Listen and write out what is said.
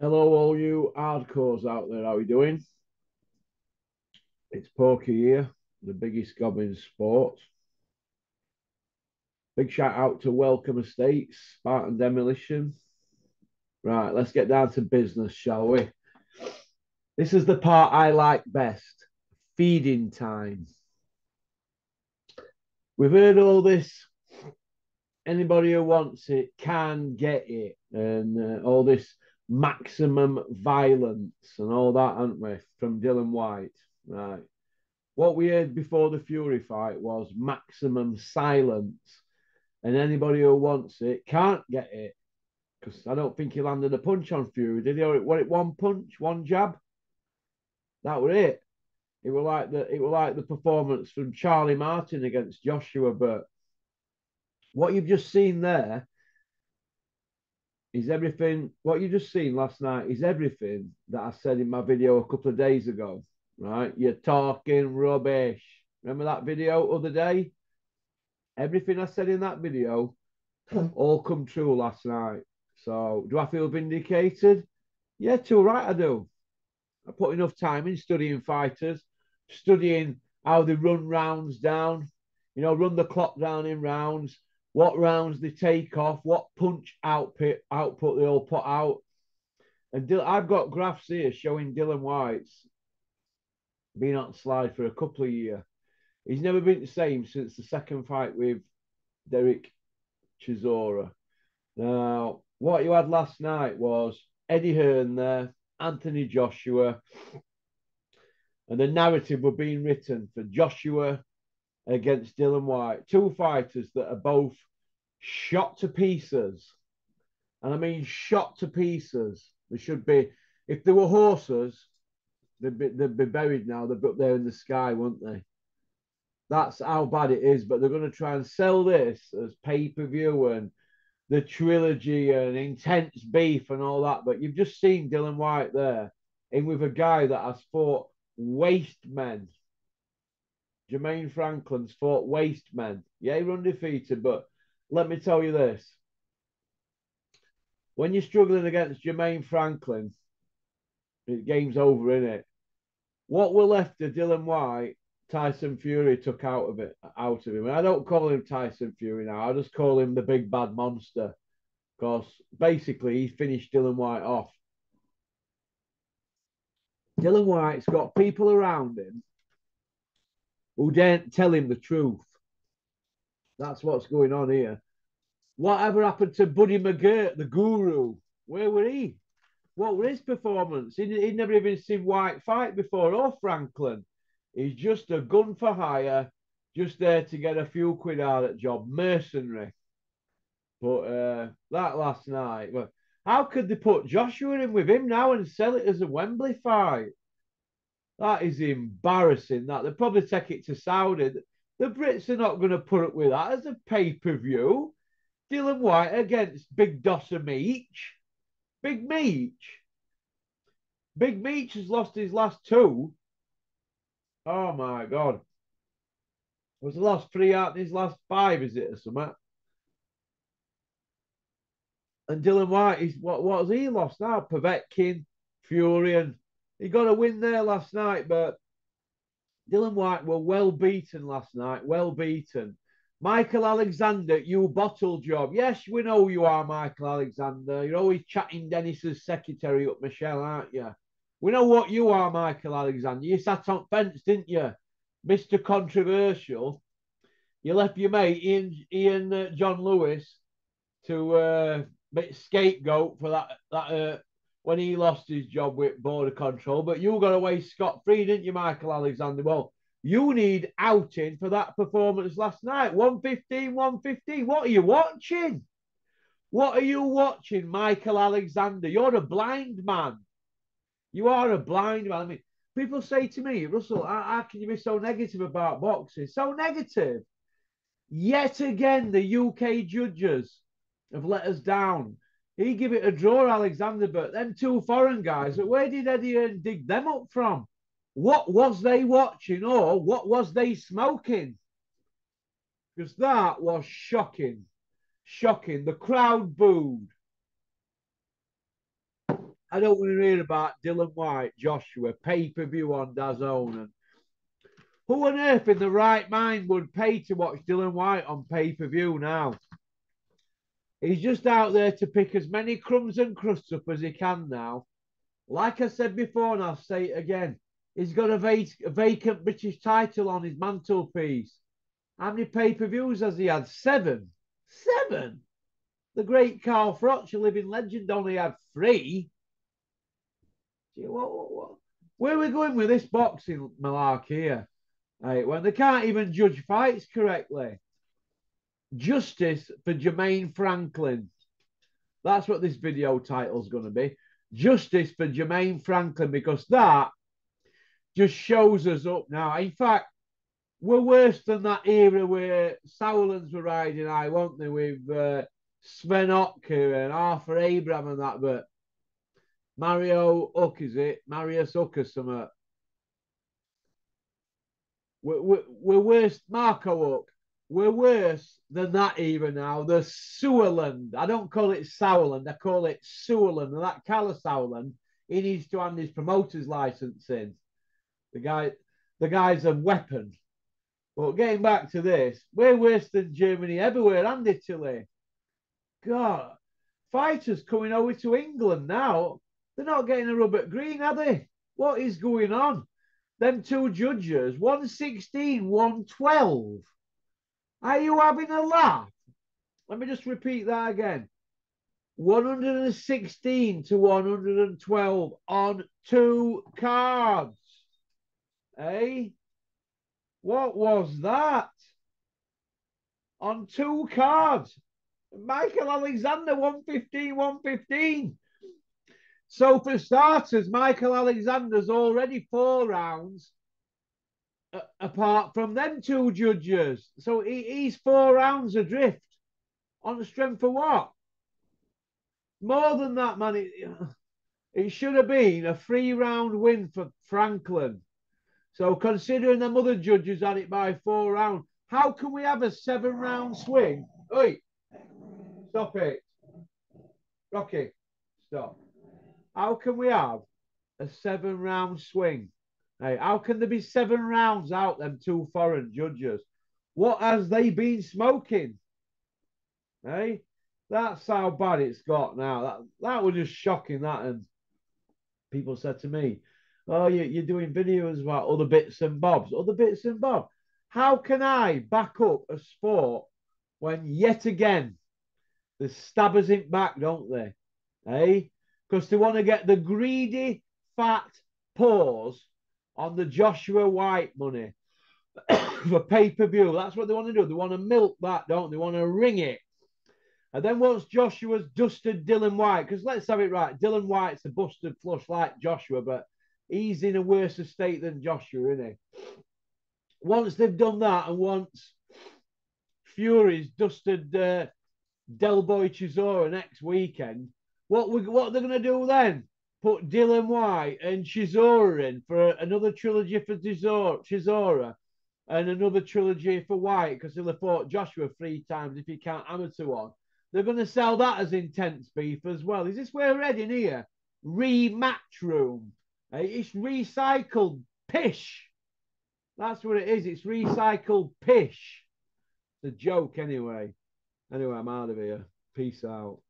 Hello, all you hardcores out there. How are you doing? It's Porky here, the biggest gob in sport. Big shout out to Welcome Estates, Spartan Demolition. Right, let's get down to business, shall we? This is the part I like best, feeding time. We've heard all this. Anybody who wants it can get it, and all this maximum violence and all that, haven't we? From Dylan White, right? What we heard before the Fury fight was maximum silence, and anybody who wants it can't get it because I don't think he landed a punch on Fury, did he? Or what? It one punch, one jab. That was it. It was like the performance from Charlie Martin against Joshua. But what you've just seen there is everything. What you just seen last night is everything that I said in my video a couple of days ago. Right? You're talking rubbish. Remember that video other day? Everything I said in that video all come true last night. So do I feel vindicated? Yeah, too right I do. I put enough time in studying fighters, studying how they run rounds down, run the clock down in rounds, what rounds they take off, what punch output they all put out. And I've got graphs here showing Dylan White's been on slide for a couple of years. He's never been the same since the second fight with Derek Chisora. Now, what you had last night was Eddie Hearn there, Anthony Joshua, and the narrative were being written for Joshua against Dylan White. Two fighters that are both shot to pieces. And I mean shot to pieces. They should be, if they were horses, they'd be buried now. They'd be up there in the sky, wouldn't they? That's how bad it is. But they're going to try and sell this as pay-per-view and the trilogy and intense beef and all that. But you've just seen Dylan White there in with a guy that has fought waste men. Jermaine Franklin's fought waste men. Yeah, he run defeated, but let me tell you this. When you're struggling against Jermaine Franklin, the game's over, in it. What were left of Dylan White, Tyson Fury took out of him. And I don't call him Tyson Fury now. I just call him the big bad monster because basically he finished Dylan White off. Dylan White's got people around him who daren't tell him the truth. That's what's going on here. Whatever happened to Buddy McGirt, the guru? Where were he? What was his performance? He'd never even seen White fight before, or Franklin. He's just a gun for hire, just there to get a few quid out of the job, mercenary. But that last night, well, how could they put Joshua in with him now and sell it as a Wembley fight? That is embarrassing. That they'll probably take it to Saudi. The Brits are not going to put up with that as a pay per view. Dylan White against Big Dosser Meech. Big Meech. Big Meech has lost his last two. Oh my God. Was the last three out in his last five, is it, or something? And Dylan White is what has he lost now? Povetkin, Fury, and he got a win there last night, but Dylan White were well beaten last night, well beaten. Michael Alexander, you bottle job. Yes, we know you are, Michael Alexander. You're always chatting Dennis's secretary up, Michelle, aren't you? We know what you are, Michael Alexander. You sat on fence, didn't you? Mr. Controversial. You left your mate, Ian John Lewis, to scapegoat for that when he lost his job with border control. But you got away scot free, didn't you, Michael Alexander? Well, you need outing for that performance last night. 115, 115. What are you watching? What are you watching, Michael Alexander? You're a blind man. You are a blind man. I mean, people say to me, Russell, how can you be so negative about boxing? So negative. Yet again, the UK judges have let us down. He give it a draw, Alexander, but them two foreign guys, where did Eddie Hearn dig them up from? What was they watching or what was they smoking? Because that was shocking. Shocking. The crowd booed. I don't want to hear about Dylan White, Joshua, pay-per-view on DAZN. And who on earth in the right mind would pay to watch Dylan White on pay-per-view now? He's just out there to pick as many crumbs and crusts up as he can now. Like I said before, and I'll say it again, he's got a vacant British title on his mantelpiece. How many pay-per-views has he had? 7. 7? The great Carl Froch, a living legend, only had 3. Where are we going with this boxing malark here? Right, when they can't even judge fights correctly. Justice for Jermaine Franklin. That's what this video title is going to be. Justice for Jermaine Franklin, because that just shows us up now. In fact, we're worse than that era where Sauerlands were riding high, weren't they, with Sven Otka and Arthur Abraham and that, but Mario Hook, is it? Marius Hook or something. We're worse, Marco Hook. We're worse than that even now. The Sauerland. I don't call it Sauerland. I call it Sauerland. And that Kalle Sauerland, he needs to hand his promoter's license in. The guy's a weapon. But getting back to this, we're worse than Germany everywhere and Italy. God, fighters coming over to England now, they're not getting a rub at green, are they? What is going on? Them 2 judges, 116, 112. Are you having a laugh? Let me just repeat that again. 116 to 112 on 2 cards. Eh? What was that? On 2 cards. Michael Alexander, 115, 115. So for starters, Michael Alexander's already 4 rounds apart from them 2 judges. So he's 4 rounds adrift. On the strength of what? More than that, man. It should have been a 3-round win for Franklin. So considering them other judges had it by 4 rounds, how can we have a 7-round swing? Oi, stop it. Rocky, stop. How can we have a 7-round swing? Hey, how can there be 7 rounds out them 2 foreign judges? What has they been smoking? Hey, that's how bad it's got now. That was just shocking. That, and people said to me, "Oh, you're doing videos about other bits and bobs, other bits and bobs." How can I back up a sport when yet again the stabbers in back, don't they? Hey, because they want to get the greedy fat paws on the Joshua White money for pay-per-view. That's what they want to do. They want to milk that, don't they? They want to wring it. And then once Joshua's dusted Dylan White, because let's have it right, Dylan White's a busted flush like Joshua, but he's in a worse state than Joshua, isn't he? Once they've done that, and once Fury's dusted Del Boy Chisora next weekend, what they're going to do then? Put Dylan White and Chisora in for another trilogy for Chisora and another trilogy for White, because he'll have fought Joshua 3 times if he can't amateur one. They're going to sell that as intense beef as well. Is this where we're heading here? Rematch room. It's recycled pish. That's what it is. It's recycled pish. It's a joke anyway. Anyway, I'm out of here. Peace out.